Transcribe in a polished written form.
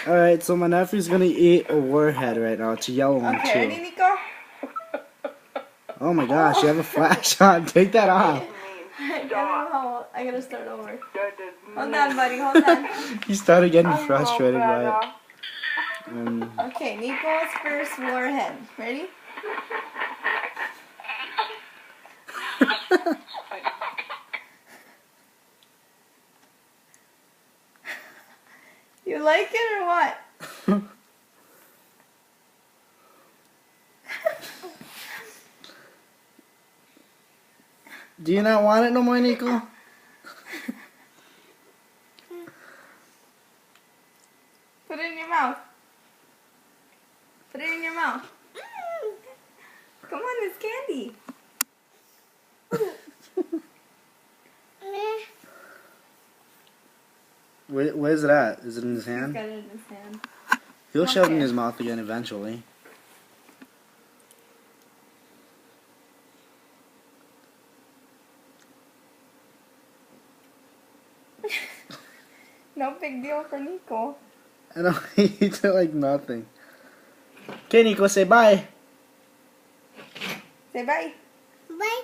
Alright, so my nephew's gonna eat a warhead right now. It's a yellow one Okay, ready, too. Nico? Oh my gosh, you have a flash on. Take that off. I gotta start over. Hold on, buddy, hold on. He started getting frustrated by it. Okay, Nico's first warhead. Ready? You like it or what? Do you not want it no more, Nico? Put it in your mouth. Put it in your mouth. Come on, it's candy. Where's it at? Is it in his He's hand? got it in his hand. He'll shove it in Okay. his mouth again eventually. No big deal for Nico. I know, he eats it like nothing. Okay, Nico, say bye. Say bye. Bye.